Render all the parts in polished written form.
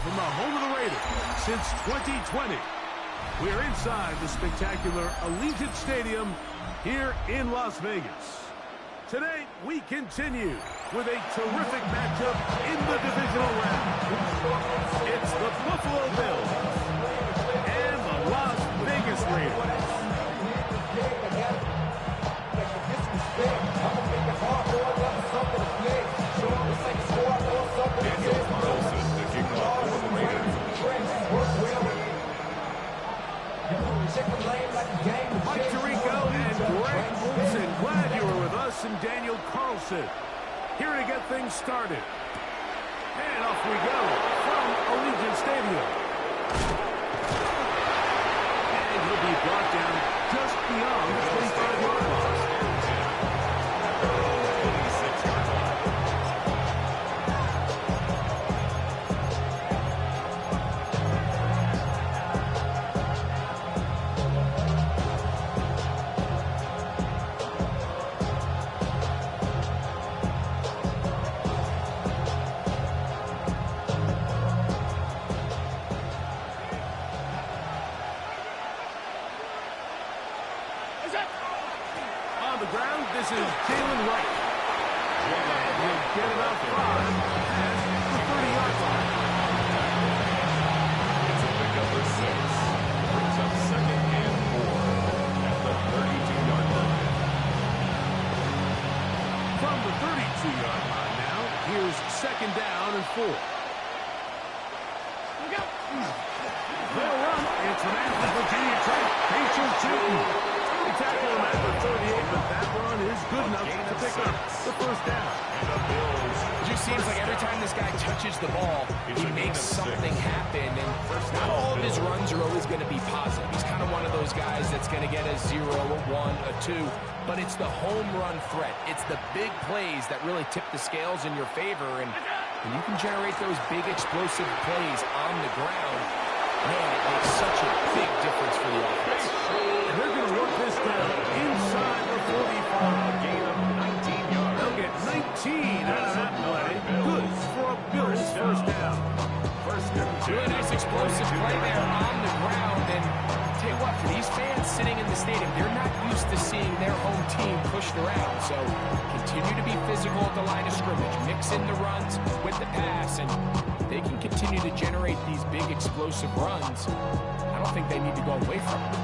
from the home of the Raiders since 2020. We are inside the spectacular Allegiant Stadium here in Las Vegas. Today, we continue with a terrific matchup in the divisional round. It's the Buffalo Bills and the Las Vegas Raiders. Mike Tirico and Greg Olsen, glad you were with us, and Daniel Carlson here to get things started. And off we go from Allegiant Stadium. And he'll be brought down just beyond the 25-yard line. On the ground, this is Jalen Wright. And he'll get about 5 at the 30-yard line. It's a pickup of 6. Brings up 2nd and 4 at the 32-yard line. From the 32-yard line now, here's 2nd down and 4. They'll run. It's from Athens, Virginia Tech. Rachel Chilton. Tackle him at the 38, but that run is good enough to pick up the first down. It just seems like every time this guy touches the ball, he makes something happen, and not all of his runs are always going to be positive. He's kind of one of those guys that's going to get a 0, a 1, a 2, but it's the home run threat. It's the big plays that really tip the scales in your favor, and when you can generate those big explosive plays on the ground, man, it makes such a big difference for the offense. They're going to work this down inside the 45. Gain of 19 yards. They'll get 19 out of that play. Good for a Bills first down. First and 2. Really nice explosive play there on the ground. And I'll tell you what, for these fans sitting in the stadium, they're not used to seeing their home team pushed around. So continue to be physical at the line of scrimmage. Mix in the runs with the pass. And they can continue to generate these big explosive runs. I don't think they need to go away from it.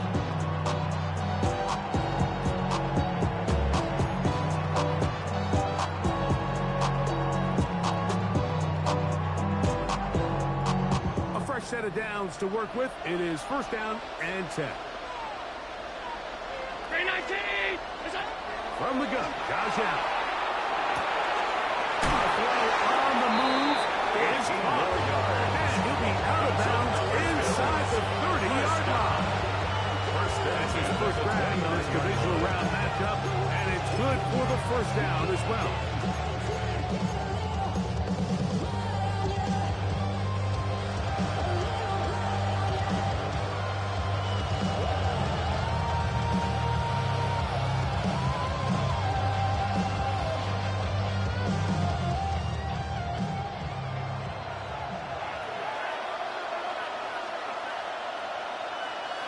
Set of downs to work with. It is 1st down and 10. 319! From the gun, Josh Allen. The play on the move is caught. And he'll be out of bounds inside the 30-yard line. That's his first grab in this divisional round matchup, and it's good for the 1st down as well.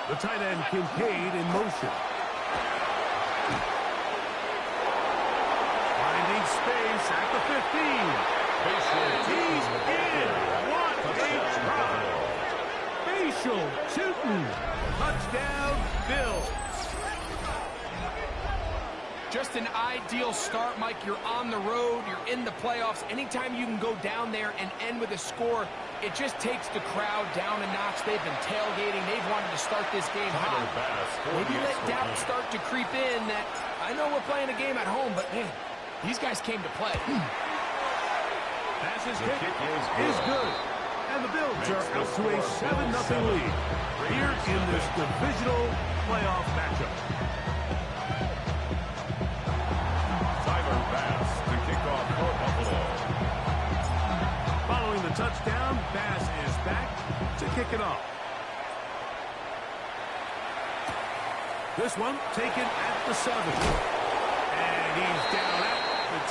The tight end, Kincaid, in motion. Finding space at the 15. He's in. What a try. Facial shooting. Touchdown, Bills. Just an ideal start, Mike. You're on the road. You're in the playoffs. Anytime you can go down there and end with a score, it just takes the crowd down a notch. They've been tailgating. They've wanted to start this game hot. Maybe let doubt start to creep in that, I know we're playing a game at home, but, man, these guys came to play. Pass kick is good. And the Bills are out to a 7-0 lead here in this divisional playoff matchup. Tyler Bass to kick off for Buffalo. Following the touchdown, Bass is back to kick it off. This one taken at the 7. And he's down at at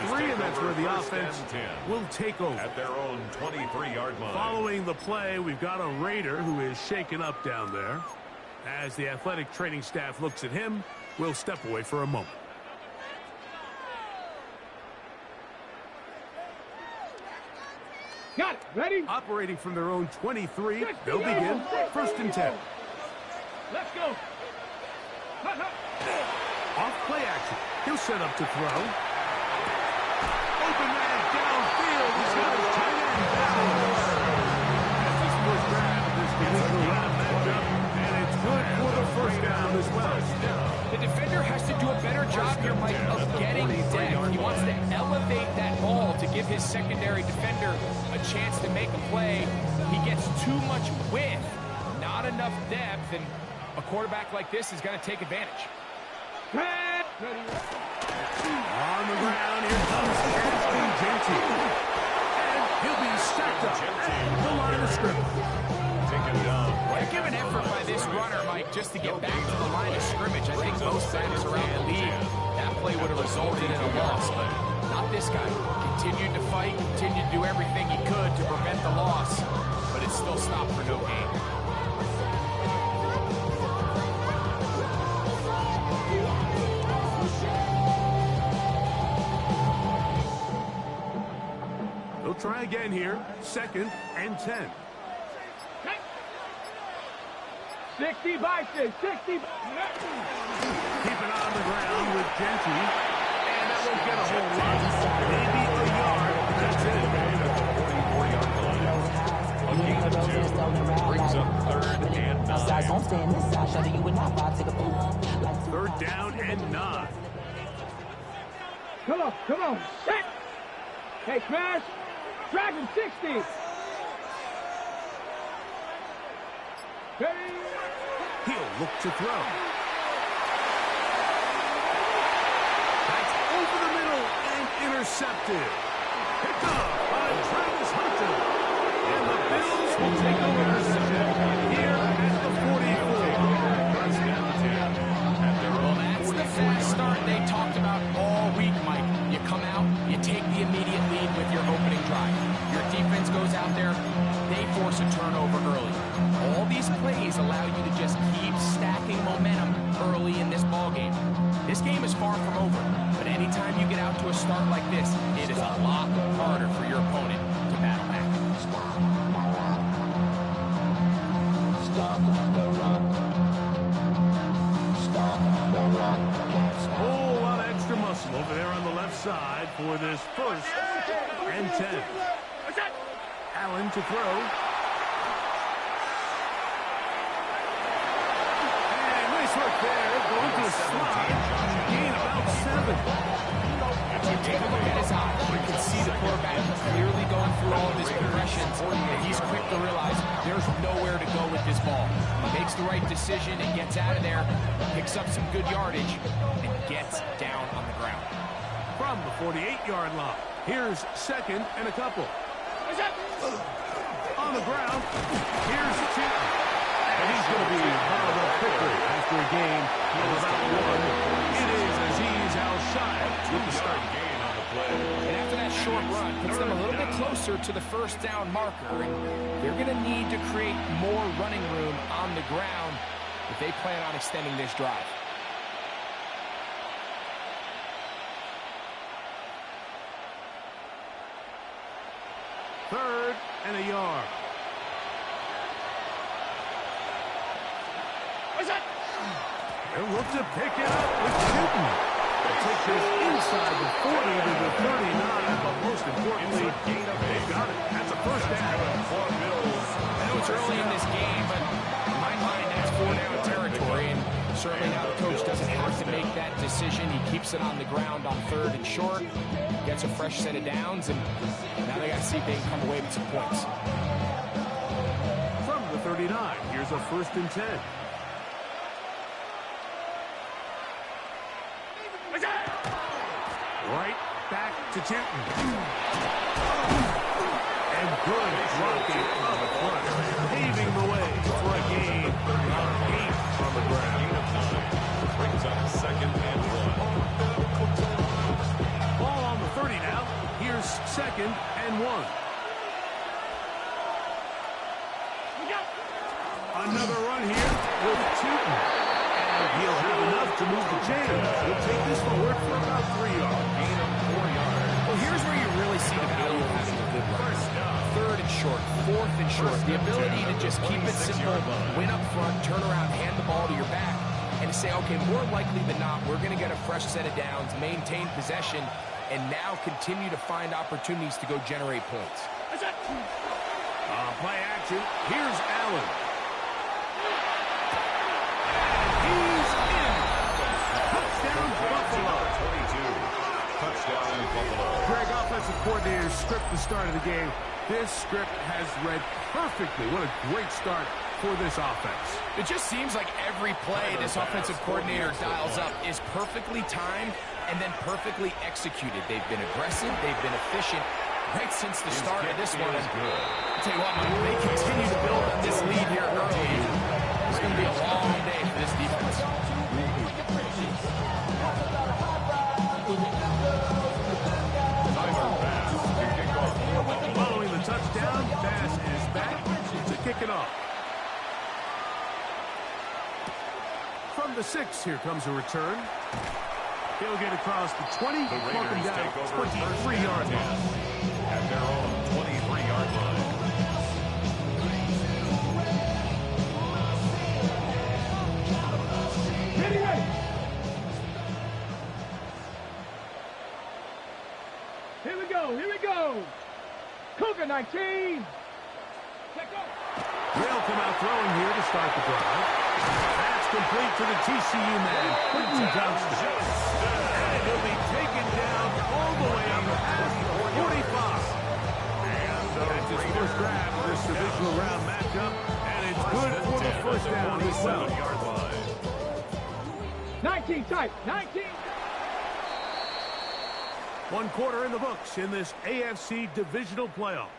23, and that's where the offense will take over. At their own 23-yard line. Following the play, we've got a Raider who is shaken up down there. As the athletic training staff looks at him, we'll step away for a moment. Got it. Ready? Operating from their own 23, they'll begin 1st and 10. Let's go. Off play action. He'll set up to throw. Open man downfield. He's got his tight end down. As this first grab, this divisional round matchup, and it's good for the first down as well. The defender has to do a better job here, Mike, of getting depth. He wants to elevate that ball to give his secondary defender a chance to make a play. He gets too much width, not enough depth, and a quarterback like this is going to take advantage. On the ground, here comes Ashton Jeanty. And he'll be stacked up at the line of scrimmage. Taken down. Heck of an effort by this runner, Mike, just to get back to the line of scrimmage. I think most times around the league, that play would have resulted in a loss, but not this guy. Continued to fight, continued to do everything he could to prevent the loss, but it still stopped for no gain. They'll try again here. 2nd and 10. 60 by 6. 60. Keep it on the ground with Jeanty. And that won't get a whole lot. Maybe a yard. That's it. A gain of 2 brings up 3rd and 9. 3rd down and 9. Come on. Come on. Set. Hey, smash. Dragon 60. Hey. He'll look to throw. That's over the middle and intercepted. Picked up by Travis Hunter. And the Bills will take over here at the 44. First and 10. At their own That's the fast start they talked about all week, Mike. You come out, you take the immediate lead with your opening drive. Your defense goes out there, they force a turnover early. All these plays allow you to just keep stacking momentum early in this ballgame. This game is far from over, but anytime you get out to a start like this, it is a lot harder for your opponent to battle back. Whole lot of extra muscle over there on the left side for this 1st and 10. Allen to throw. And nice work there. Going to a slot. Gain about 7. Take a look at his eye. You can see the quarterback clearly going through all of his progressions, and he's quick to realize there's nowhere to go with this ball. He makes the right decision and gets out of there, picks up some good yardage, and gets down on the ground. From the 48-yard line, here's 2nd and a couple. On the ground, here's Chip. And he's going to be fouled up quickly after a game of about 1. It is Azeez Al-Shaair with the start. And after that short run, puts them a little bit closer to the first down marker, and they're going to need to create more running room on the ground if they plan on extending this drive. Third and a yard. They'll look to pick it up with Newton. They'll take this inside the 40 to the 39, but most importantly, they've got it. That's a 1st down. I know it's early in this game, but in my mind, that's 4-down territory, and certainly now the coach doesn't have to make that decision. He keeps it on the ground on 3rd and short, gets a fresh set of downs, and now they got to see if they can come away with some points. From the 39, here's a 1st and 10. Right back to Tipton. And good blocking on the front, paving the way for a gain of 8 on the ground. Brings up 2nd and 1. Another run here with Tootin. And he'll have enough to move the chains. He'll take this forward for about 3 yards. Gain of 4 yards. Well, here's where you really see the value of having a good run. Third and short, fourth and short. The ability to just keep it simple, win up front, turn around, hand the ball to your back, and to say, okay, more likely than not, we're going to get a fresh set of downs, maintain possession, and now continue to find opportunities to go generate points. Play action. Here's Allen. He's in. Touchdown, Buffalo. 22. Touchdown, Buffalo. Greg, offensive coordinator, script the start of the game. This script has read perfectly. What a great start for this offense. It just seems like every play this offensive coordinator dials up is perfectly timed and then perfectly executed. They've been aggressive. They've been efficient right since the start of this one. I'll tell you what, Michael, they continue to build on this lead here early. It's going to be a long day for this defense. Following the touchdown, pass is back to kick it off. From the 6, here comes a return. He'll get across the 20, The walk him Raiders down take over 23-yard line. at their own 23-yard line. Ready, ready. Here we go, here we go. Cougar 19. Check up. They'll come out throwing here to start the drive. That's complete to the TCU man, Quentin Johnston. And he'll be taken down all the way up past the 45. And that's his first grab of this divisional round matchup. And it's good for the first down as well. 47-yard line. 19 tight, 19. 1 quarter in the books in this AFC divisional playoff.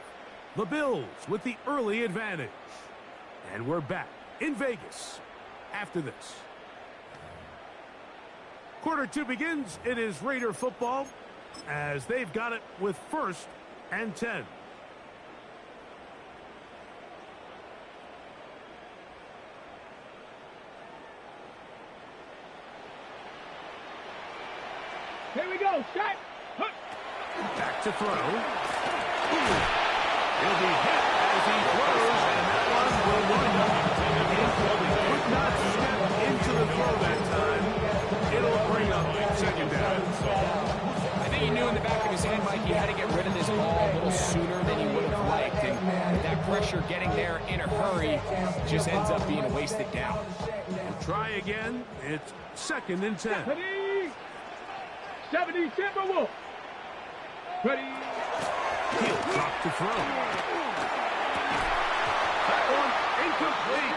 The Bills with the early advantage. And we're back in Vegas after this. Quarter 2 begins. It is Raider football as they've got it with 1st and 10. Here we go, shot. Back to throw. He'll be hit as he throws, and that one will wind up incomplete. Could not step into the throw that time. It'll bring up 2nd down. I think he knew in the back of his head, Mike, he had to get rid of this ball a little sooner than he would have liked. And that pressure getting there in a hurry just ends up being a wasted down. And try again. It's 2nd and 10. Ready. 70 Timberwolves. Ready. He'll drop to throw. That one incomplete.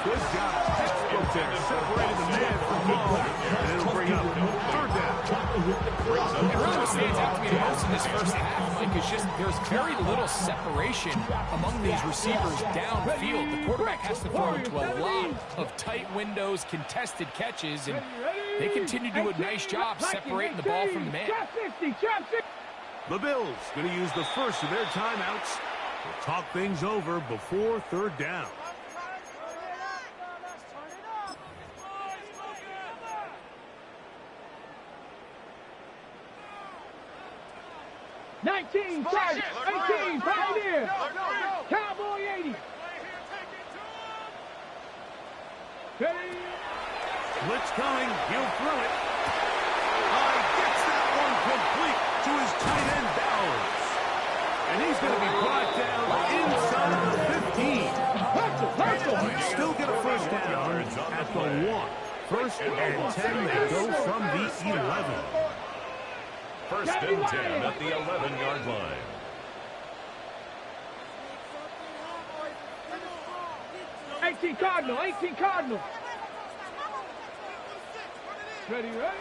Good job. Textbook there. Separated the man from the ball. And it'll bring up 3rd down. And really what stands out to me the most in this first half, Mike, is just there's very little separation among these receivers downfield. The quarterback has to throw into a lot of tight windows, contested catches, and they continue to do a nice job separating the ball from the man. Trap 60, trap 60. The Bills going to use the first of their timeouts to talk things over before 3rd down. Nineteen, tight. 18, Pioneer. Cowboy 80. Ready. Blitz coming. He'll throw it. Gets that one complete to his tight end, Bowers. And he's going to be brought down inside the 15. Still get a first down at the 1. 1st and 10. They go from the 11. 1st and 10 at the 11-yard line. Eighteen Cardinal, 18 Cardinal. Ready, ready.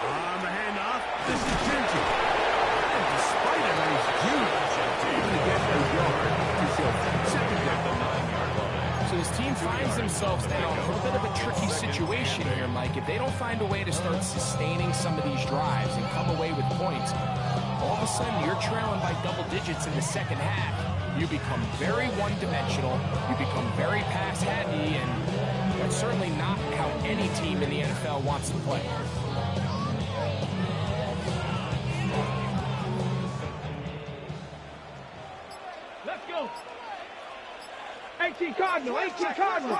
On the handoff, this is Genty. And despite a nice juke, able to get a yard to show 2nd down. The 9-yard line. So this team finds themselves now in a little bit of a tricky situation here, Mike. If they don't find a way to start sustaining some of these drives and come away with points, all of a sudden you're trailing by double digits in the 2nd half. you become very one-dimensional, you become very pass-heavy, and that's certainly not how any team in the NFL wants to play. Let's go. 18 Cardinal, 18 Cardinal.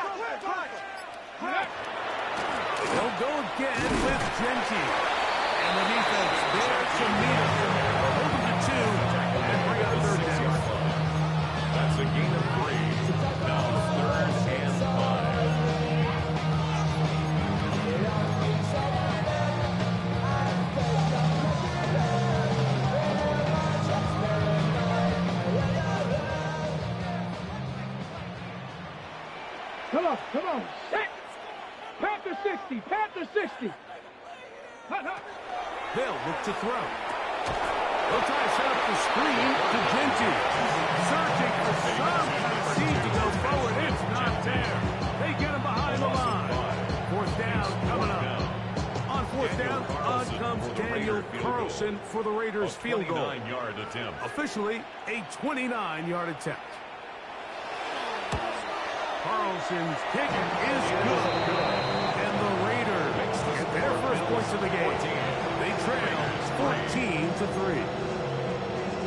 They'll go again with Genty. And the defense there to meet him. Moving to 2 and bring up third down. That's a gain of 3. Now 3rd and 5. Come on. Set. Panther 60, Panther 60. Hot. They'll look to throw. They'll try to set up the screen to Genty. Searching for some kind of seed to go forward. It's not there. They get him behind the line. 4th down coming up. On 4th down, on comes Daniel Carlson for the Raiders field goal. 29-yard attempt. Officially a 29-yard attempt. Carlson's kick is good. And the Raiders get their first points of the game. They trail 14-3.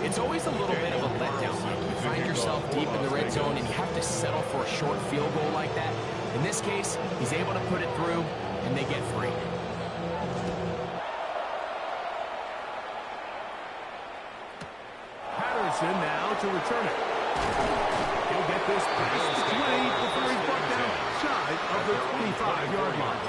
It's always a little bit of a letdown. You find yourself deep in the red zone and you have to settle for a short field goal like that. In this case, he's able to put it through, and they get 3. Patterson now to return it. He'll get this past 20 before he's brought down shy of the 25-yard line.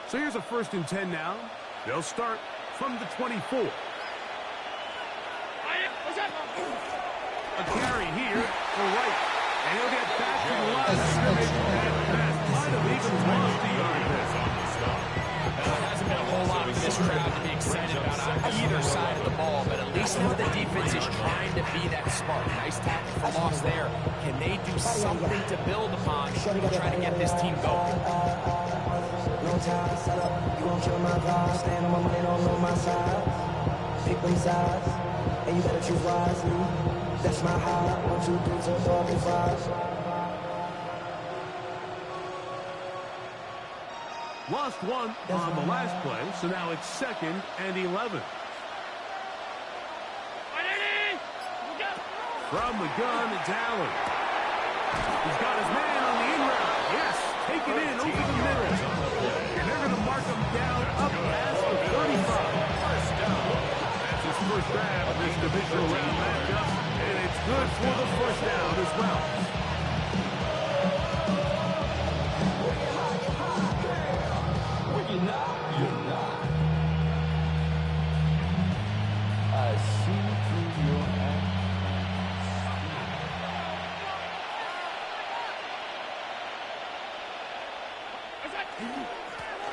So here's a 1st and 10 now. They'll start from the 24. A carry here for Wright. And he'll get back to the line of scrimmage. That pass might have even lost the yard there. There hasn't been a whole lot of this crowd to be excited about on either side of the ball, but at least now the defense is trying to be that spark. Nice tackle for loss there. Can they do something to build upon to try to get this team going? No time, set up, you won't kill my vibe. Stand on my money, don't know my side. Pick them sides, and you better choose wisely. That's my high. 1, 2, 3, 4, 5. Lost one on the last play, so now it's 2nd and 11. From the gun, it's Allen. He's got his man on the in route. Yes, take it in over the middle. And they're going to mark him down up past the 35. That's his first grab of this divisional round matchup, and it's good for the 1st down as well. You're not. I see through your eyes.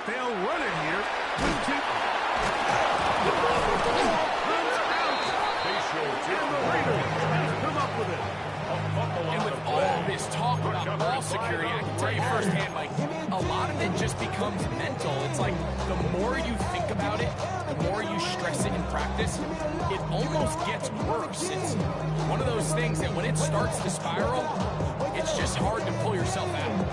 They'll run it here. Runs out. And the Raiders has come up with it. And with all this talk about ball security, I can tell you firsthand, Mike, a lot of it just becomes mental. It's like the more you think about it, the more you stress it in practice, it almost gets worse. It's one of those things that when it starts to spiral, it's just hard to pull yourself out.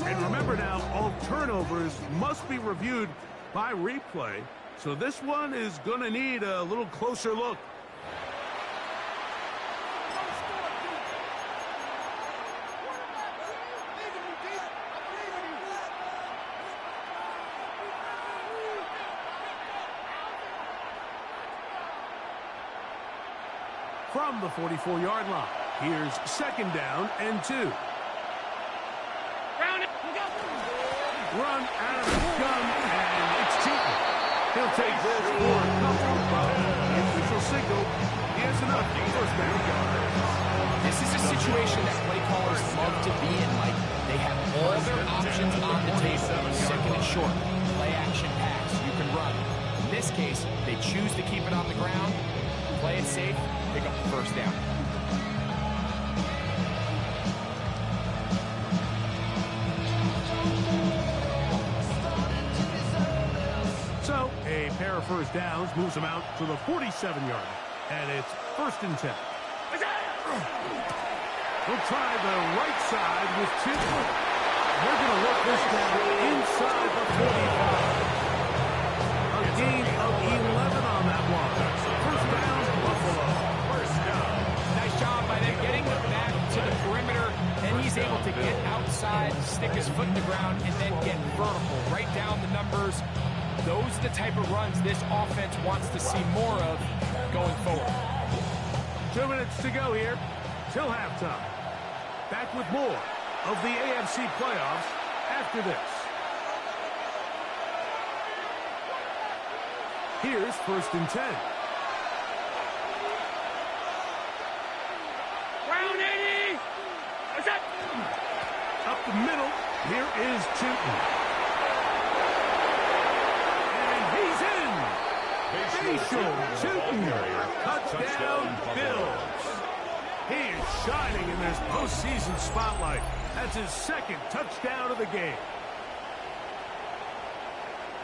And remember now, all turnovers must be reviewed by replay. So this one is going to need a little closer look. From the 44-yard line, here's 2nd down and 2. Run out of the gun, and it's Cheaton. He'll take this for a couple. The official signal, he has enough. 1st down. This is a situation that play callers love to be in, Mike. They have all their options on the table. 2nd and short, play action pass, you can run. In this case, they choose to keep it on the ground. play it safe, pick up the first down. So, a pair of first downs moves them out to the 47-yard. And it's 1st and 10. We'll try the right side with Chitwood. They're going to work this down inside the 45. A gain of 11 on that one. First down, Buffalo. First down. Nice job by them getting back to the perimeter. Then he's able to get outside, stick his foot in the ground, and then get vertical. Right down the numbers. Those are the type of runs this offense wants to see more of going forward. 2 minutes to go here till halftime. Back with more of the AFC playoffs after this. Here's 1st and 10. Round 80. What's that? Up the middle, here is Chitwood. Touchdown, Bills. He is shining in this postseason spotlight. That's his 2nd touchdown of the game.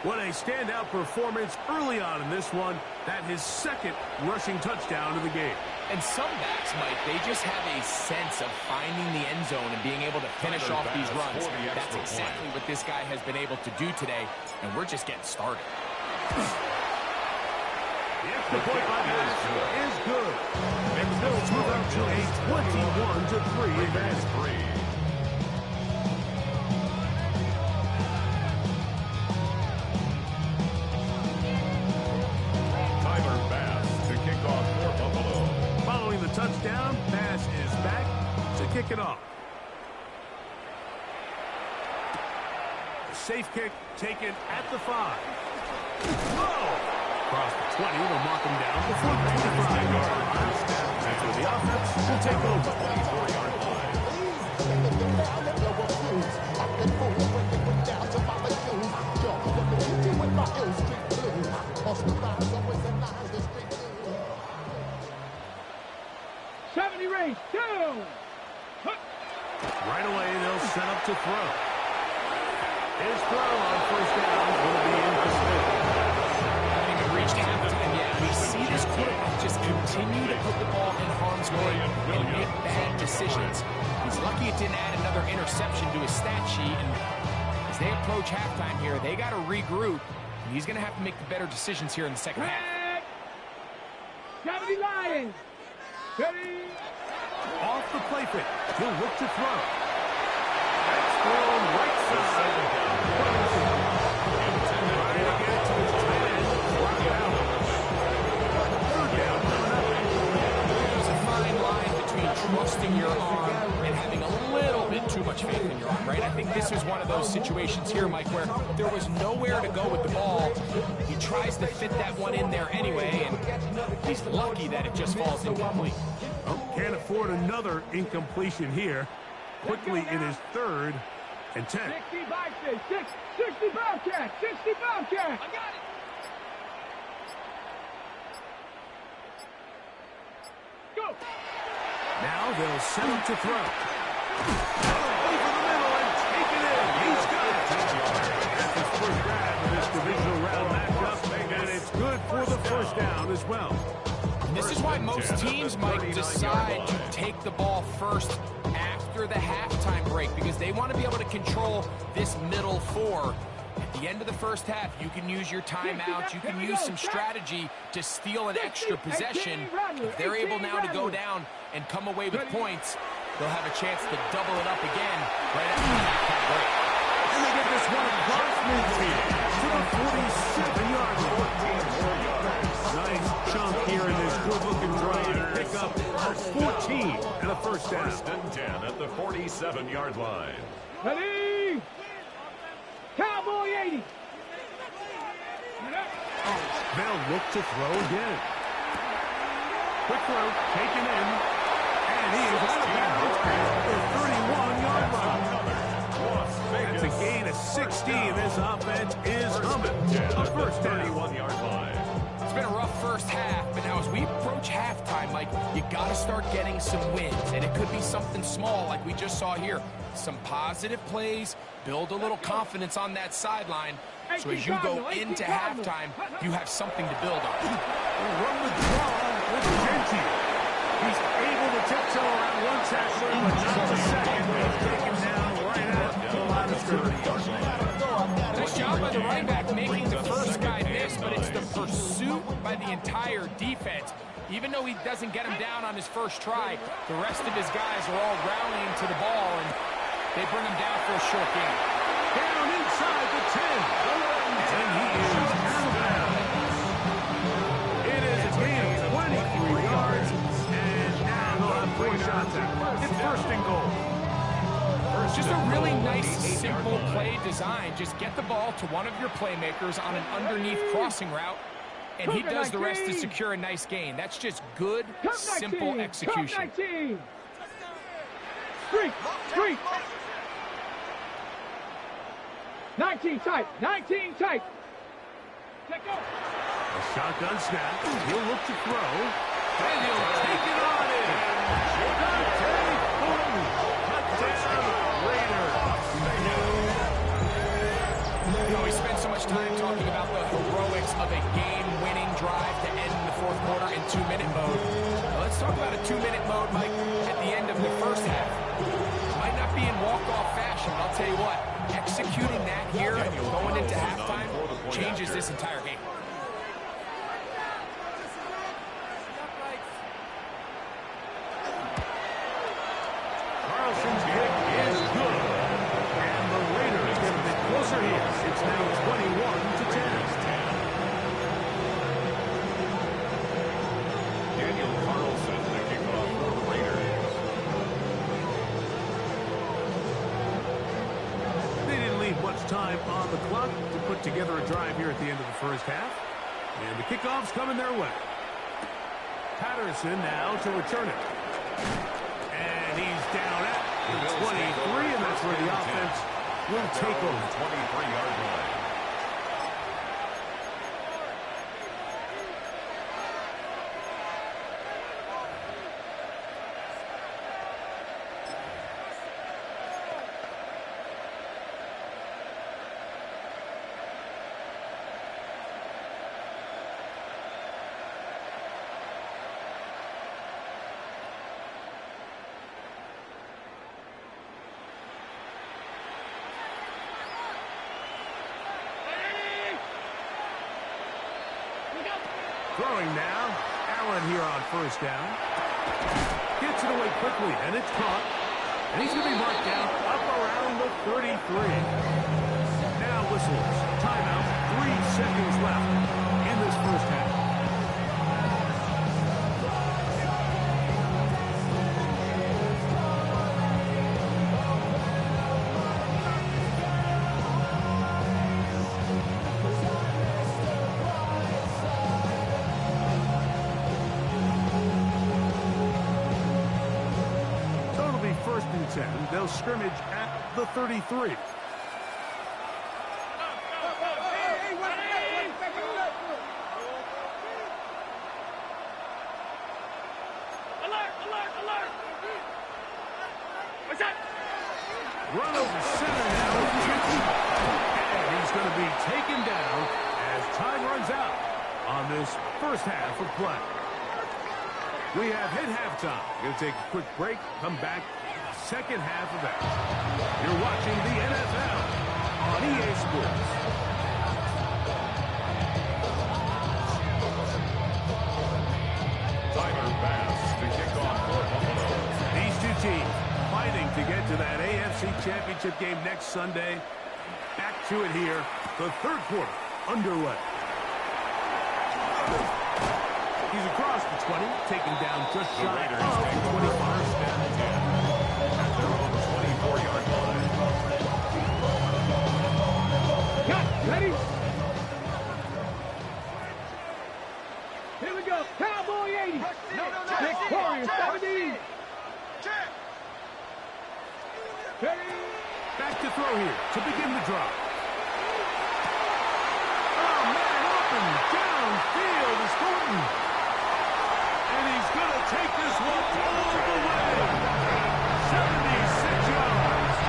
What a standout performance early on in this one. That his 2nd rushing touchdown of the game. And some backs, Mike, they just have a sense of finding the end zone and being able to finish off these runs. That's exactly what this guy has been able to do today, and we're just getting started. The point by pass is good. And the Bills move out to a 21-3 advantage. Tyler Bass to kick off for Buffalo. Following the touchdown, Bass is back to kick it off. Safe kick taken at the 5. Oh! Across the 20, they'll mark him down before the 25-yard line. That's where the offense will take over. 24-yard line. Race 2. Right away, they'll set up to throw. His throw on 1st down will be incomplete. Halftime, yeah. We see this quarterback just continue to put the ball in harm's way and make bad decisions. He's lucky it didn't add another interception to his stat sheet. And as they approach halftime here, they got to regroup. And he's going to have to make the better decisions here in the second half. 70 Lions. Ready. Off the play fake. He'll look to throw. That's thrown right side. Trusting your arm and having a little bit too much faith in your arm, right? I think this was one of those situations here, Mike, where there was nowhere to go with the ball. He tries to fit that one in there anyway, and he's lucky that it just falls incomplete. Oh, can't afford another incompletion here. Quickly in his 3rd and 10. 60 Bobcat. 60 Bobcat. I got it. Go. Now they'll set him to throw. Over the middle and take it in. He's got it. That's his first grab in this divisional round matchup, and it's good for the 1st down as well. This is why most teams might decide to take the ball first after the halftime break, because they want to be able to control this middle 4. At the end of the first half, you can use your timeouts, you can use some strategy to steal an extra possession. If they're able now to go down and come away with points, they'll have a chance to double it up again right after the halftime break. And they get this one across midfield to the 47-yard line. Nice chunk here in this good-looking drive to pick up a 14 and a 1st down. 1st and 10 at the 47-yard line. Ready. Cowboy 80. They'll look to throw again. Quick throw, taken in, and he is out of bounds at the 31-yard line. That's a gain of 16. This offense is humming. A 1st down. 31-yard line. It's been a rough first half, but now as we approach halftime, Mike, you got to start getting some wins, and it could be something small like we just saw here. Some positive plays, build a little confidence on that sideline, so as you go into halftime, you have something to build on. Run the draw with Gentile. He's able to tiptoe around one tackler, but not the second. He's taken down right at the line of scrimmage. Nice job by the running back making the first guy miss, but it's the pursuit by the entire defense. Even though he doesn't get him down on his first try, the rest of his guys are all rallying to the ball, and they bring him down for a short game. Down inside the 10. And he is out of bounds. It is a gain of 23 yards, and now they'll have 4 shots at it. It's first and goal. Just a really nice, simple play design. Just get the ball to one of your playmakers on an underneath crossing route, and he does the rest to secure a nice gain. That's just good, simple execution. 19 tight. 19 tight. A shotgun snap. He'll look to throw. And he'll take it on in. You know, we spend so much time talking about the heroics of a game-winning drive to end in the fourth quarter in 2-minute mode. Now let's talk about a 2-minute mode, Mike, at the end of the first half. Might not be in walk-off fashion, but I'll tell you what, executing that here and going into halftime changes this entire game. Carlson's kick is good. And the Raiders get a bit closer here. It's now 21-10. Daniel Carlson, the kickoff for the Raiders. They didn't leave much time on the clock to put together a drive here at the end of the first half. And the kickoff's coming their way. Patterson now to return it. And he's down at the 23, and that's where the offense will take over. 23-yard line. Throwing now. Allen here on first down. Gets it away quickly, and it's caught. And he's going to be marked down up around the 33. Now whistles. Timeout. 3 seconds left in this first half. First and 10. They'll scrimmage at the 33. Run over center now. And he's going to be taken down as time runs out on this first half of play. We have hit halftime. Going to take a quick break, come back. Second half of that. You're watching the NFL on EA Sports. Tyler Bass to kick off for Buffalo. These two teams fighting to get to that AFC Championship game next Sunday. Back to it here. The third quarter underway. He's across the 20, taken down just shy of the 21st and 10. At their own 24-yard line. Cut, ready? Here we go. Cowboy 80. Victoria 70. Ready? Back to throw here to begin the drive. Oh, man, open downfield is going And he's going to take this one all the way. 76 yards.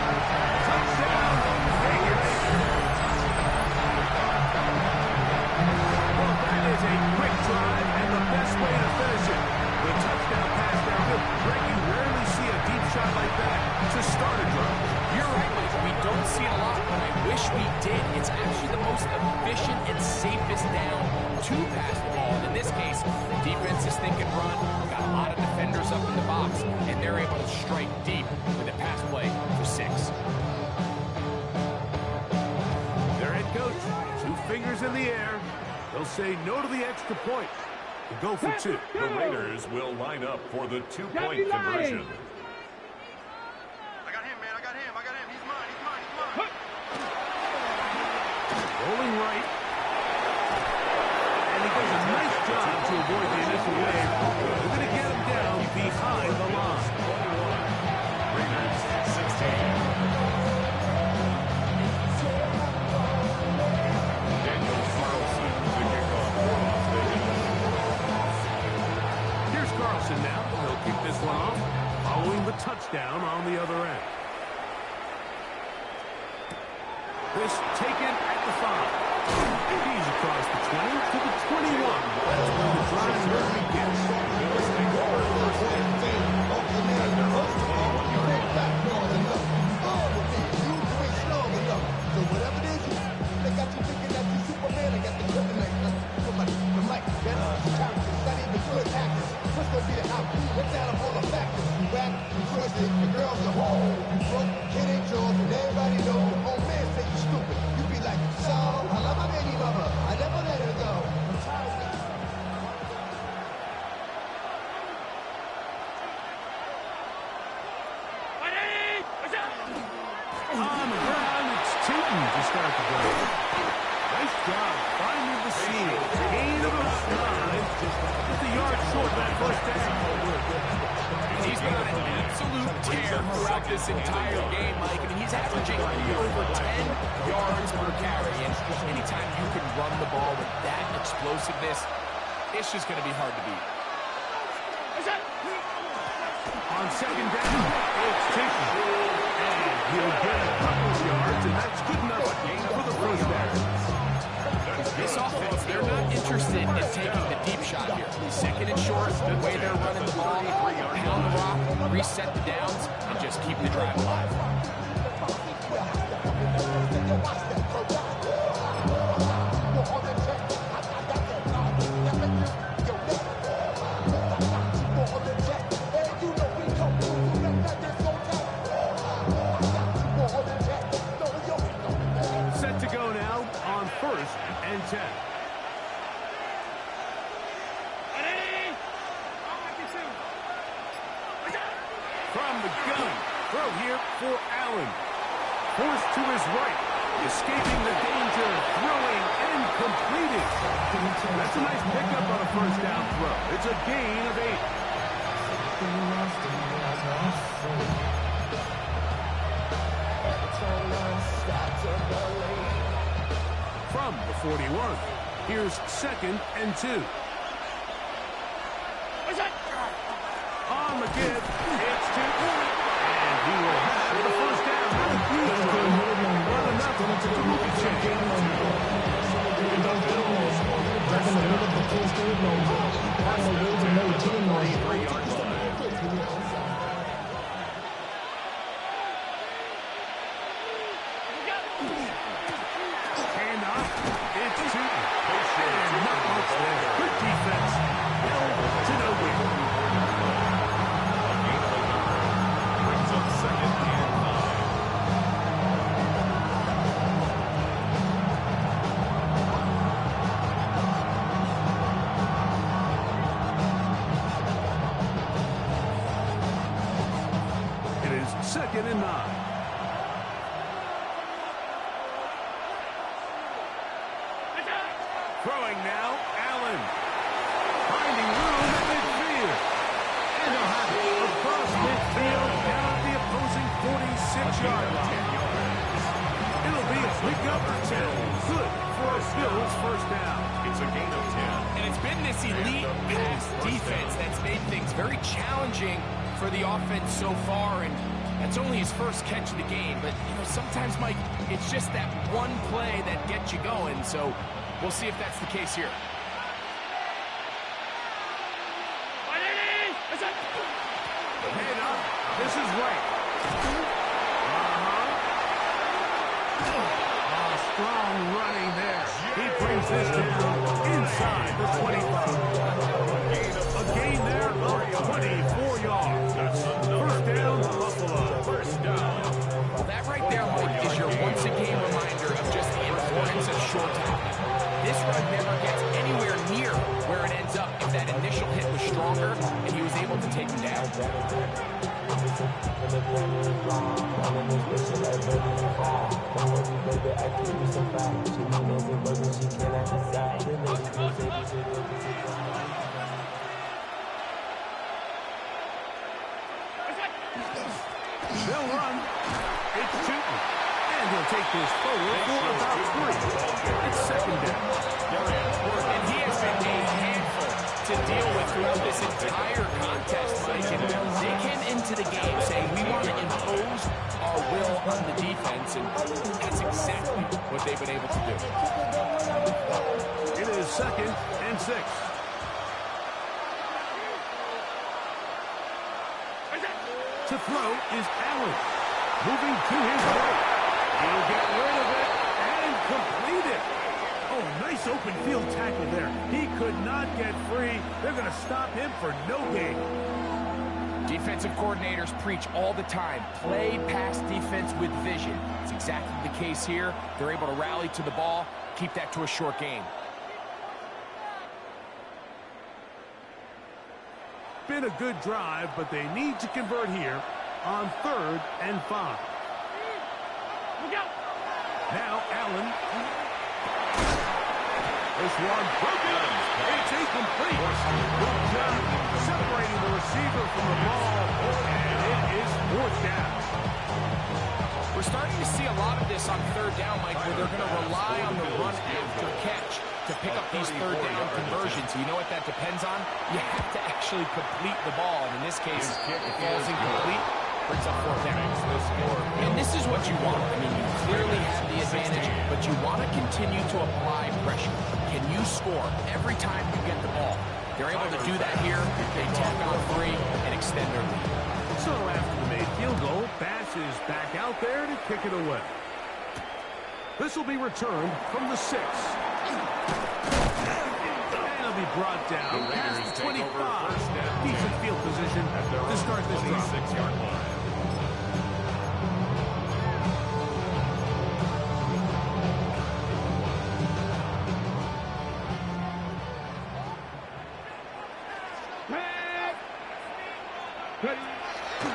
Touchdown, Vegas. Well, that is a quick drive and the best way to finish it. The touchdown pass downfield. Greg, you rarely see a deep shot like that to start a drive. You're right, Mike. We don't see it a lot, but I wish we did. It's actually the most efficient and safest down to pass the ball. And in this case, defense is thinking run, got a lot of defenders up in the box, and they're able to strike deep with a pass play for 6. Their head coach, 2 fingers in the air. They'll say no to the extra point. To go for 2. The Raiders will line up for the 2-point conversion. I got him, man. I got him. He's mine. Rolling right. And he does a nice job to avoid the initial wave. They're going to get him down behind the line. Raiders 16. Daniel Carlson, the kickoff for Las Vegas. Here's Carlson now. He'll kick this one off, following the touchdown on the other end. This taken at the 5. He's across the 20 to the 21. That's where the drive really begins. Bills take over first and 10 at their own 21-yard line. So whatever it is, they got you thinking that you Superman. I got the kryptonite. The mic, that's characters, not even good actors. What's gonna be the outcome? What's out of all the factors? You rap, you crush it, the girls are home. You broke, kid ain't yours, and everybody knows. The old man say you stupid. You be like, so, I love my baby mama. I never let her go. I'm tired of it. On the ground, it's Tootin to start the drive. Nice job finding the seam. Gain of about 9. Just a yard short that first down. He's been on an absolute tear throughout this entire game, Mike. I mean, he's averaging over 10 yards per carry. And anytime you can run the ball with that explosiveness, it's just going to be hard to beat. On second down, it's Tootin. And he'll get a couple of yards, and that's good enough for the first down. This offense, they're not interested in taking the deep shot here. Second and short, the way they're running the ball, pound the rock, reset the downs, and just keep the drive alive. Set to go now on 1st and 10. From the gun, throw here for Allen. Forced to his right, escaping the danger, throwing and completing. That's a nice pickup on a first down throw. It's a gain of 8. From the 41, here's 2nd and 2. On the give, it's Tootin. And he will have the first down. Not a huge run, but enough to move the Hand off, it's Tootin. And not much there. Good defense. Held to no win. Brings up 2nd and 9. It is 2nd and 9. Throwing now, Allen. Finding room at midfield. And he'll have it across midfield down at the opposing 46-yard line. It'll be a pickup of 10. Good for a Bills first down. It's a gain of 10. And it's been this elite pass defense that's made things very challenging for the offense so far, and that's only his first catch of the game. But, you know, sometimes, Mike, it's just that one play that gets you going, so we'll see if that's the case here. Head up. This is right. Strong running there. He brings this down inside the 25. A gain there of 24 yards. First down, Buffalo. First down. Well, that right there, Mike, is your once-a-game reminder of just the importance of short tackling. This run never gets anywhere near where it ends up if that initial hit was stronger and he was able to take him down. They'll run. It's Tootin. And he'll take this forward for about 3. It's second down. And he has been a handful to deal with throughout this entire contest, Mike. And they came into the game saying, we want to impose our will on the defense, and that's exactly what they've been able to do. It is second and 6. To throw is Allen. Moving to his right. He'll get rid of it and complete it. Oh, nice open field tackle there. He could not get free. They're going to stop him for no gain. Defensive coordinators preach all the time, play pass defense with vision. It's exactly the case here. They're able to rally to the ball, keep that to a short gain. Been a good drive, but they need to convert here on 3rd and 5. Now Allen. This one broken. It's incomplete. Good job separating the receiver from the ball, and it is 4th down. We're starting to see a lot of this on 3rd down, Mike, where they're going to rely on the run after catch to pick up these 3rd down conversions. You know what that depends on? You have to actually complete the ball, and in this case, it falls incomplete, brings up 4th down. And this is what you want. I mean, you clearly have the advantage, but you want to continue to apply pressure. Can you score every time you get the ball? They're able to do that here. They tack on 3 and extend their lead. So after the made field goal, Bass is back out there to kick it away. This will be returned from the 6. And it'll be brought down past the 25. Decent field position to start this drive. 6-yard line.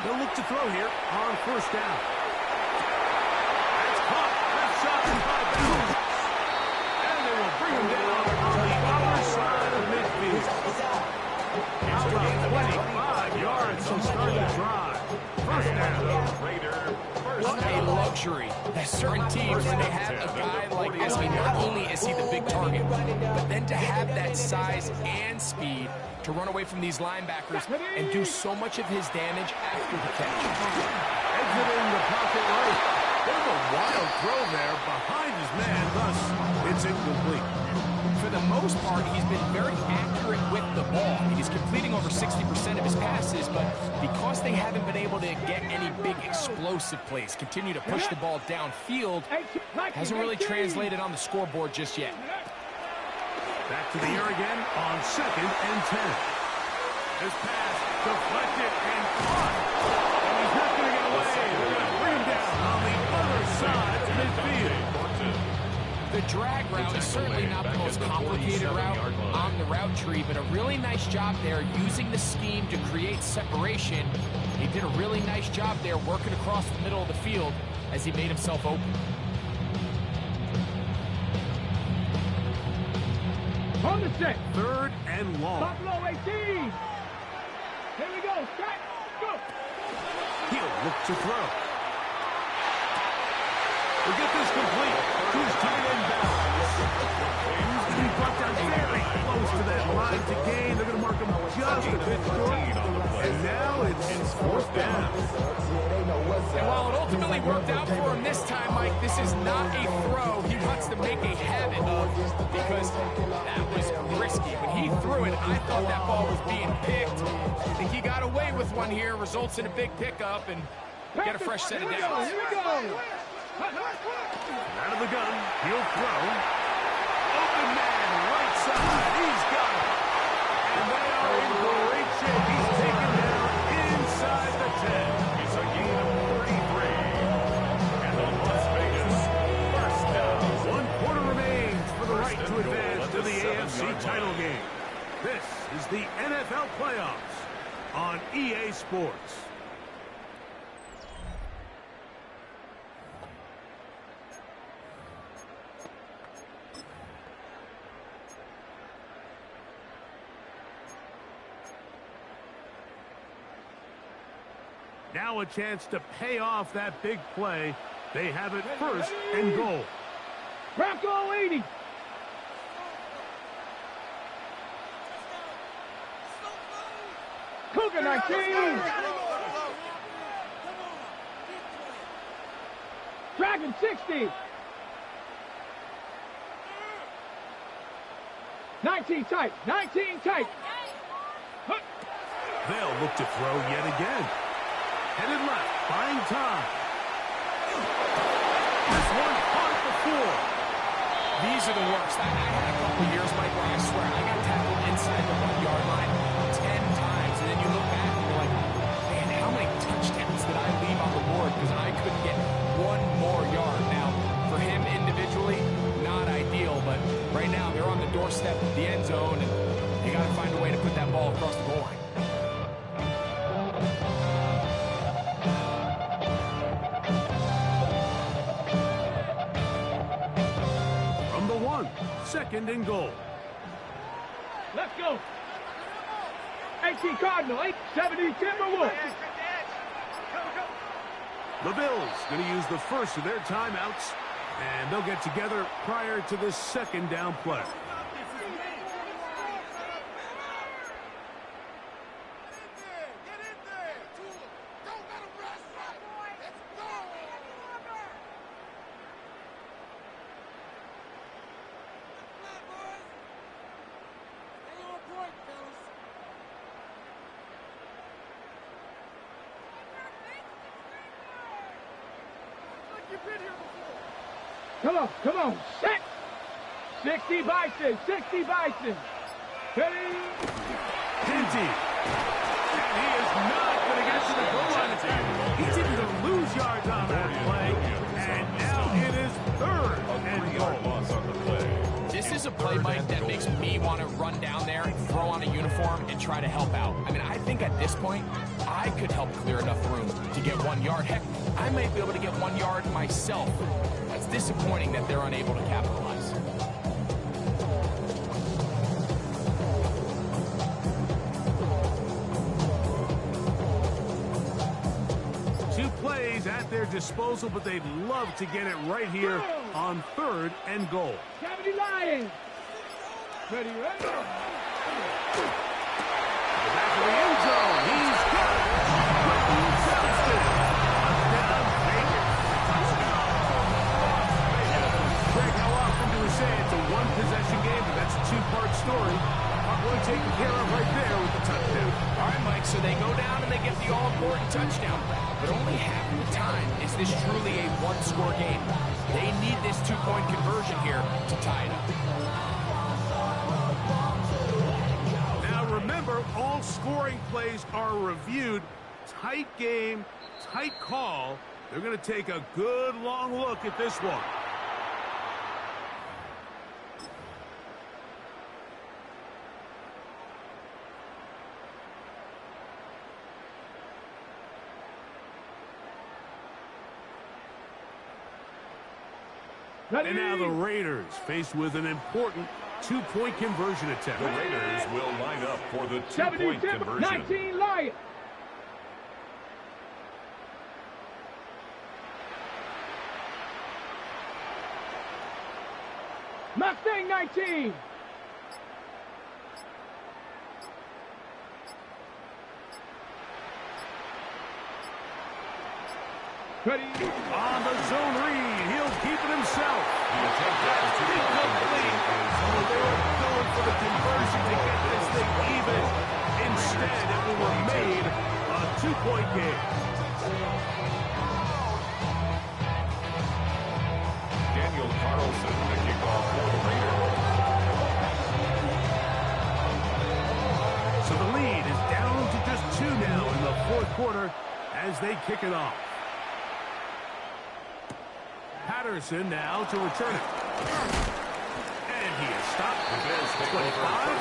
They'll look to throw here on 1st down. That's caught. That's shot by bounds. And they will bring him down on the other side of midfield. About 25 yards to start the drive. 1st down. What a luxury that certain teams, when they have a guy like this, I mean, not only is he the big target, but then to have that size and speed to run away from these linebackers and do so much of his damage after the catch. Exiting the pocket right. There's a wild throw there behind his man, thus it's incomplete. For the most part, he's been very accurate with the ball. He's completing over 60% of his passes, but because they haven't been able to get any big explosive plays, continue to push the ball downfield, hasn't really translated on the scoreboard just yet. Back to the air again on 2nd and 10. This pass deflected and caught. And he's not going to get away. They're going to bring him down on the other side of midfield. The drag route is certainly not the most complicated route on the route tree, but a really nice job there using the scheme to create separation. He did a really nice job there working across the middle of the field as he made himself open. On the set. 3rd and long. Buffalo 18. Here we go. Strike. Go. He'll look to throw. We'll get this complete to his tight end Bell. He brought down very close to that line to gain. They're going to mark him just a bit short. And now it's fourth down. And while it ultimately worked out for him this time, Mike, this is not a throw he wants to make a habit of because that was risky. When he threw it, I thought that ball was being picked. I think he got away with one here, results in a big pickup, and get a fresh set of downs. Here we go. Out of the gun, he'll throw. Open man, right side, he's got it. And they are in great shape. He's taken down inside the 10. It's a gain of 33. And the Las Vegas first down. 1 quarter remains for the right to advance to the AFC title game. This is the NFL playoffs on EA Sports. Now a chance to pay off that big play. They have it first and goal. Bronco 80. Cougar 19. Dragon 60. 19 tight. 19 tight. They'll look to throw yet again. Headed left, buying time. This one caught before. These are the worst. I had a couple years, Mike, where I swear I got tackled inside the 1-yard line 10 times, and then you look back and you're like, man, how many touchdowns did I leave on the board because I couldn't get one more yard? Now, for him individually, not ideal, but right now they're on the doorstep of the end zone, and you got to find a way to put that ball across the goal line. Second and goal. Let's go. 18 Cardinal, 870 Timberwolves. The Bills going to use the first of their timeouts, and they'll get together prior to this second down play. Come on, set. 60 Bison, 60 Bison. Ready? Tinty. And he is not going to get to the goal line. He didn't lose yards on that play. And now it is third and goal. Loss on the play. This is a play, Mike, that makes me want to run down there, throw on a uniform, and try to help out. I mean, I think at this point, I could help clear enough room to get 1 yard. Heck, I might be able to get 1 yard myself. It's disappointing that they're unable to capitalize. Two plays at their disposal, but they'd love to get it right here on third and goal. 70 Lions. Ready, ready. Back to the end zone. He's got it. Quentin Johnston. Touchdown, Vegas. Greg, how often do we say it's a one-possession game, but that's a two-part story? Really taken care of right there with the touchdown. All right, Mike, so they go down and they get the all-important touchdown. But only half of the time is this truly a one-score game. They need this two-point conversion here to tie it up. Now remember, all scoring plays are reviewed. Tight game, tight call. They're going to take a good long look at this one. And now the Raiders faced with an important two-point conversion attempt. The Raiders will line up for the two-point conversion. 19 Lions. Mustang 19. Ready? On the zone read, he'll keep it himself. Incomplete. Oh, they were going for the conversion to get this thing even. Instead, it will remain a 2-point game. Daniel Carlson, the kickoff for the Raiders. So the lead is down to just 2 now in the fourth quarter as they kick it off. Patterson now to return it. And he is stopped. 25.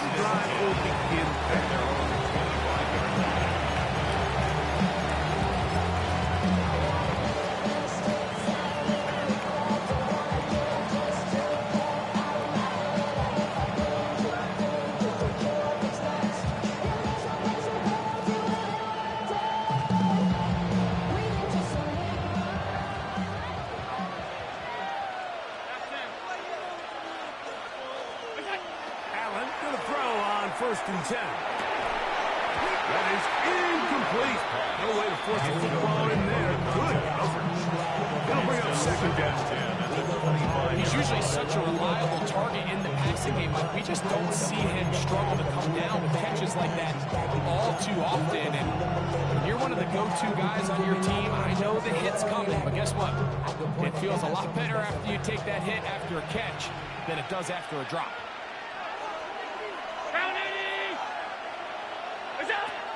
The drive will begin there. First and 10. That is incomplete. No way to force the football in there. Good coverage. It'll bring up second down. He's usually such a reliable target in the passing game. Like, we just don't see him struggle to come down with catches like that all too often. And when you're one of the go-to guys on your team, I know the hit's coming, but guess what? It feels a lot better after you take that hit after a catch than it does after a drop.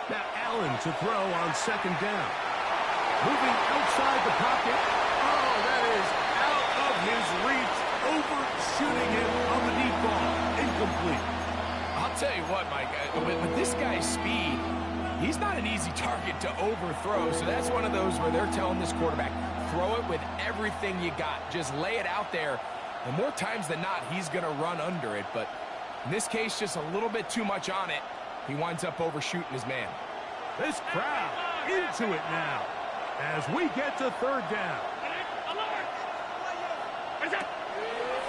Now Allen to throw on second down. Moving outside the pocket. Oh, that is out of his reach. Overshooting it on the deep ball. Incomplete. I'll tell you what, Mike, with this guy's speed, he's not an easy target to overthrow. So that's one of those where they're telling this quarterback, throw it with everything you got. Just lay it out there. And more times than not, he's going to run under it. But in this case, just a little bit too much on it. He winds up overshooting his man. This crowd into it now as we get to third down.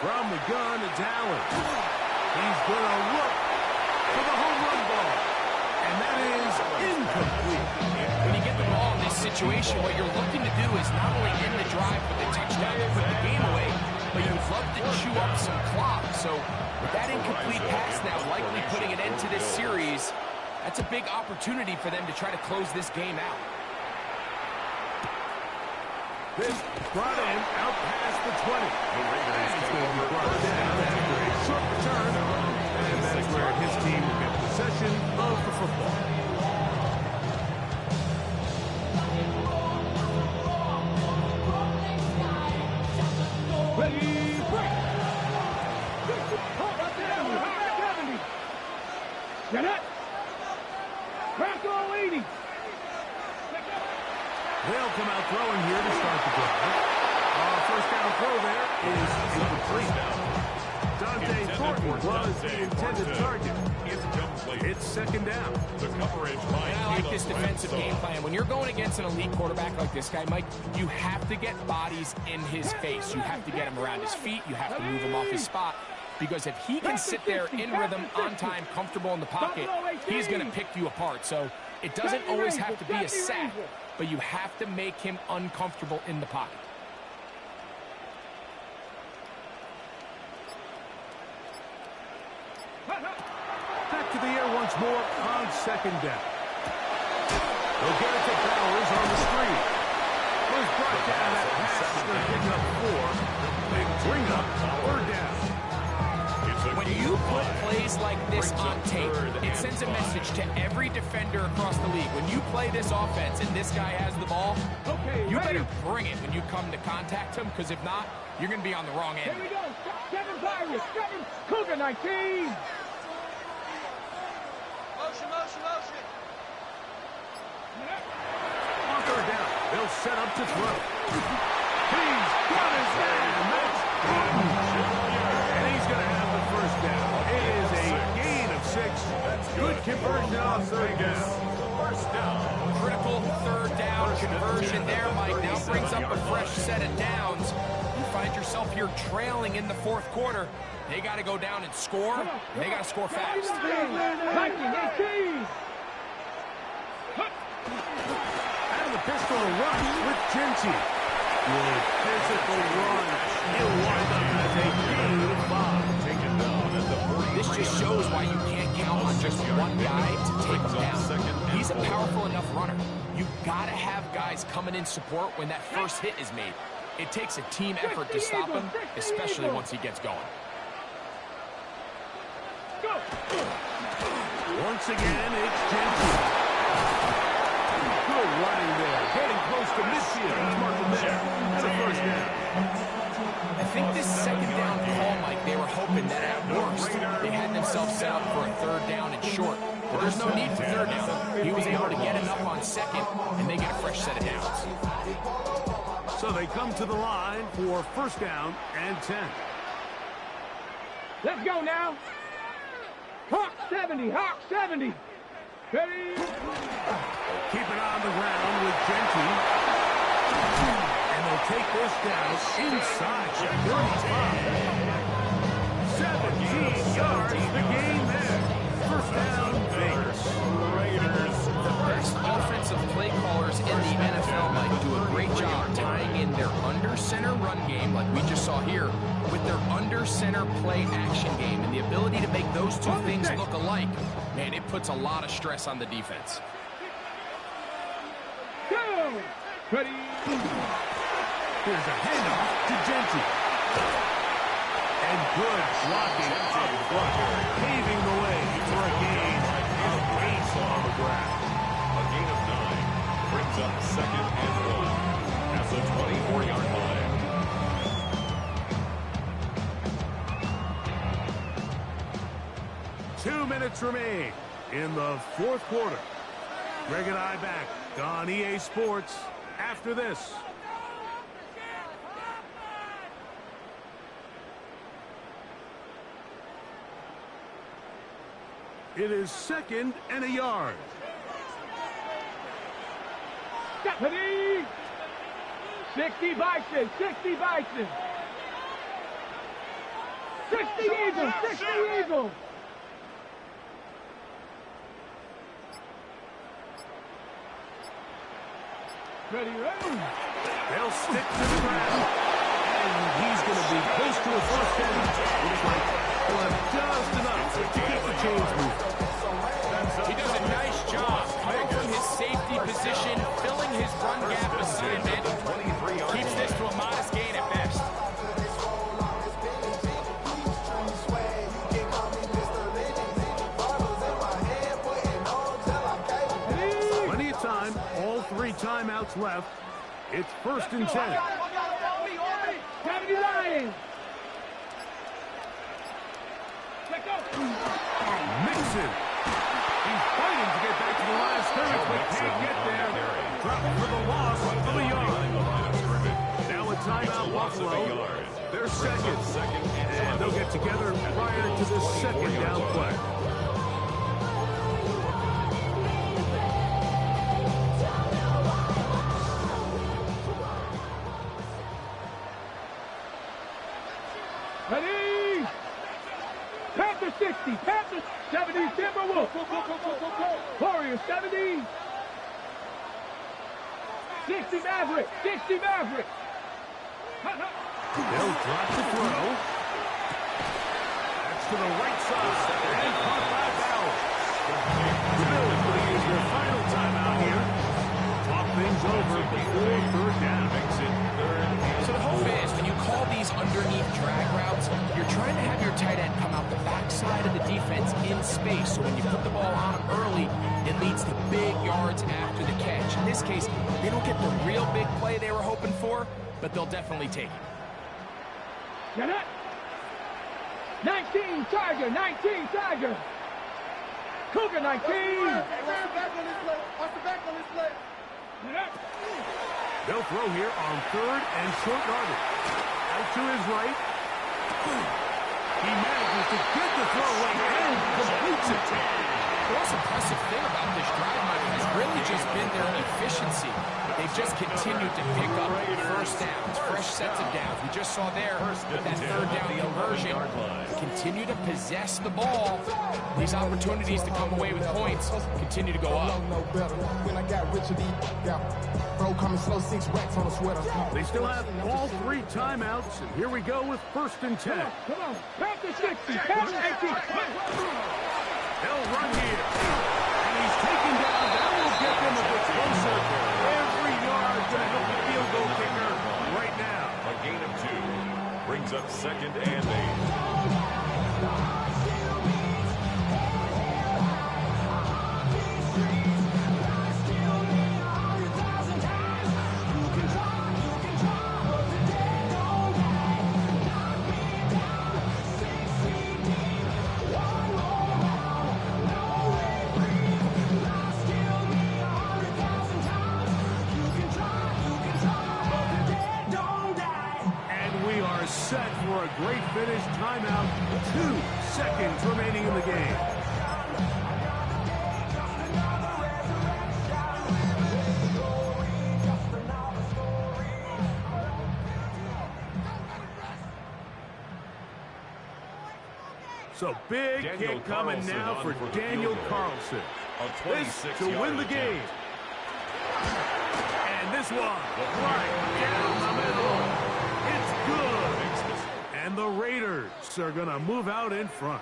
From the gun, it's Allen. He's going to look for the home run ball. And that is incomplete. When you get the ball in this situation, what you're looking to do is not only end the drive with a touchdown to put the game away, but you'd love to chew up some clock. So with that incomplete pass now likely putting an end to this series, that's a big opportunity for them to try to close this game out. This brought in out past the 20. It's going to be brought down after a short return. And that's where his team will get possession of the football. Ready, break. Get it. Crackle 80. They'll come out throwing here to start the drive. First down throw there is incomplete. Dante Thornton was the intended target. It's second down. The coverage by I like this defensive game plan. When you're going against an elite quarterback like this guy, Mike, you have to get bodies in his face. You have to get him around his feet. You have to move him off his spot. Because if he can sit there in rhythm, on time, comfortable in the pocket, he's going to pick you apart. So it doesn't always have to be a sack, but you have to make him uncomfortable in the pocket. Back to the air once more on second down. They'll get it to Bowers on the screen. Was brought down at pass. They're picking up 4. They bring up third down. When you put plays like this on tape, it sends a message to every defender across the league. When you play this offense and this guy has the ball, you better bring it when you come to contact him, because if not, you're going to be on the wrong end. Here we go. 7 Pirates. 7 Cougar 19. Motion, motion, motion. On third down, they'll set up to throw. He's got his man. That's and he's going to have the first down. It is a gain of 6. Good conversion on third down. First down. Critical third down conversion there, Mike. Now brings up a fresh set of downs. You find find yourself here trailing in the fourth quarter, they got to go down and score, and they got to score fast. 19-18. Out of the pistol rush with Genty. Good physical run. He'll wind up as a gain of 5. Taken down at the 40. This just shows why you can't count on just one guy to take him down. He's a powerful enough runner. You've got to have guys coming in support when that first hit is made. It takes a team effort to stop him, especially once he gets going. Once again, it's Genty. Good running there. Getting close to midfield. Marking there. And a first down. I think this second down call, Mike, they were hoping that at worst they had themselves set up for a third down and short. But there's no need for third down. He was able to get enough on second, and they get a fresh set of downs. So they come to the line for first down and 10. Let's go now. Hawk 70, Hawk 70. Ready? Keep it on the ground with Genty. And they'll take this down inside the 35. 17 yards, the gain there. First down, Vegas. Raiders. The best offensive play callers in the NFL, Mike, do a great job tying in their under-center run game, like we just saw here, with their under-center play action game. And the ability to make those two things look alike, man, it puts a lot of stress on the defense. Go! Ready? Here's a handoff to Genty. And good blocking up front, paving the way for a gain of 8 on the ground. A gain of 9 brings up second and 1 at the 24-yard line. Two minutes remain in the fourth quarter. Greg and I back on EA Sports after this. It is second and a yard. Ready? 60 Bison, 60 Bison. 60 Eagles, 60 Eagles. Ready, ready. They'll stick to the ground. And he's going to be close to a first down. Looks like he'll have just enough to keep the chains moving. He does a nice job coming from his safety position, filling his run gap assignment. Keeps this to a modest gain at best. Plenty of time. All 3 timeouts left. It's first and 10. 70 Lions. Let's go. Mixon. He's fighting to get back to the line of scrimmage, but can't get there. Drop for the loss of a yard. Now a timeout, Buffalo. They're second. And they'll get together prior to the second down play. Ready? Panther 60, Panther 70, Timberwolves. Warriors 70. 60 Maverick, 60 Maverick. They'll drop the throw. That's to the right side. And caught by Bowers. The Bills will use their final timeout here. Talk things over before third down. So the hope is when you call these underneath drag routes, you're trying to have your tight end come out the backside of the defense in space. So when you put the ball on him early, it leads to big yards after the catch. In this case, they don't get the real big play they were hoping for, but they'll definitely take it. Get it? 19 Tiger, 19 Tiger. Cougar 19. Watch the back on this play. Watch the back on this play. They'll throw here on third and short yardage. Out to his right. He manages to get the throw away and completes it. The most impressive thing about this drive, Mike, has really just been their efficiency. They've just continued to pick up first downs, fresh sets of downs. We just saw there that third down conversion. Continue to possess the ball. These opportunities to come away with points continue to go up. When I got Richard E. Bro coming slow, 6 racks on a sweater. They still have all 3 timeouts, and here we go with 1st and 10. Come on, count the 60, count the 80. They'll run here. And he's taken down. That will get them a bit closer. Every yard going to help the field goal kicker right now. A gain of 2 brings up 2nd and 8. Set for a great finish. Timeout. 2 seconds remaining in the game. So big kick coming now for Daniel Carlson. This to win the game. And this one right down the middle. It's good. And the Raiders are going to move out in front.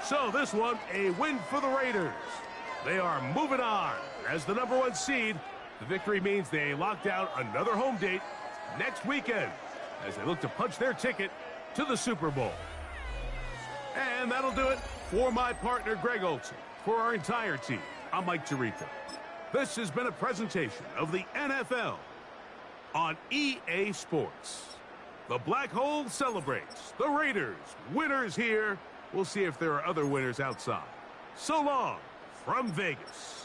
So this one, a win for the Raiders. They are moving on as the #1 seed. The victory means they locked out another home date next weekend as they look to punch their ticket to the Super Bowl. And that'll do it for my partner, Greg Olsen. For our entire team, I'm Mike Tirico. This has been a presentation of the NFL on EA Sports. The Black Hole celebrates. The Raiders, winners here. We'll see if there are other winners outside. So long from Vegas.